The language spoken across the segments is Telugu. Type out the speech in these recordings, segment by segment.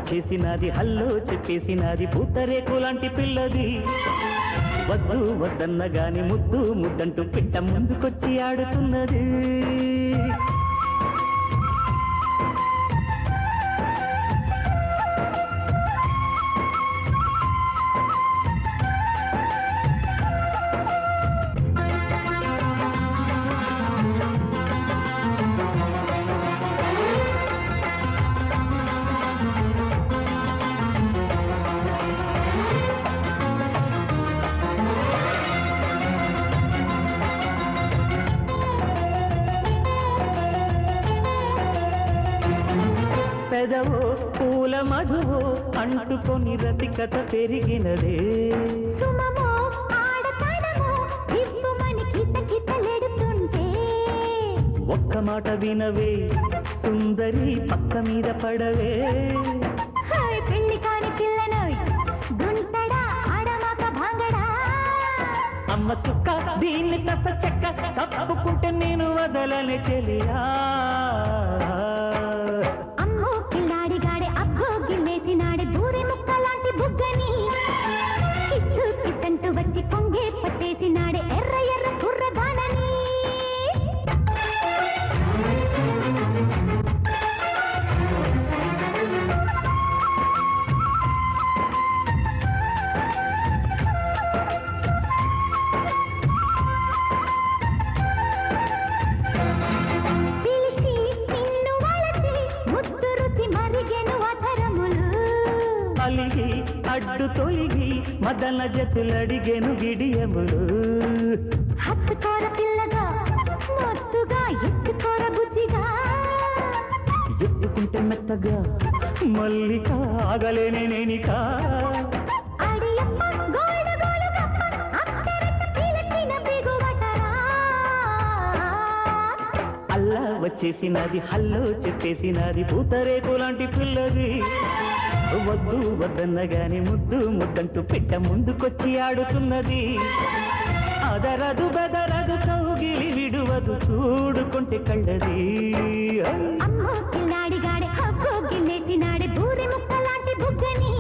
చేసినది హల్లో చెప్పేసినది పూతరేకులాంటి పిల్లది వద్దు వద్దన్నగాని ముద్దు ముద్దంటూ పిట్ట ముందుకొచ్చి ఆడుతున్నది పెదవో పూల మధువో అంటుకొని రతికత పెరిగినదే సుమమో ఆడతనమో దివ్వుమని కితకితలెడుతుంటే ఒక్క మాట వినవే సుందరి పక్క మీద పడవే హాయ్ పెళ్లి కాని పిల్లనోయ్ గుంటడా ఆడమాక భాంగడా అమ్మ చుక్క దీన్ని కస చెక్క తప్పుకుంటే నేను వదలనే చెలియా నాడే దూరి ముక్కలాంటి బుగ్గని కిస్సు కిస్సంటూ వచ్చి పొంగే పట్టేసి నాడే ఎర్ర ఎర్ర కుర్రదానని పిలిచి నిన్ను వలచి ముద్దు రుచి మరిగెను అధరములు అలిగి అడ్డు తొలిగి మదన జతులడిగెను గిడియములు హత్తుకోర పిల్లగా మొత్తుగా ఎత్తుకోర బుజ్జిగా ఎత్తుకుంటే మెత్తగా మల్లిక ఆగలేనే నేనిక అడియప్ప గోల్డ్ గోలు గప్ప అక్షరత పిలిచిన బిగువటరా అల్లా వచ్చేసినది హల్లో చెప్పేసినది పూతరేకులాంటి పిల్లది వద్దు వద్దన్నగాని ముద్దు ముద్దంటూ పిట్ట ముందుకొచ్చి ఆడుతున్నది అదరదు బెదరదు కౌగిలి విడువదు చూడుకుంటే కళ్ళది అమ్మో కిల్లాడిగాడే హబ్బో గిల్లేసినాడే బూరి ముక్కలాంటి బుగ్గని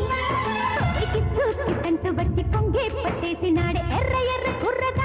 కిస్సు కిస్సంటూ వచ్చి పొంగే పట్టేసినాడే ఎర్ర ఎర్ర కుర్రగా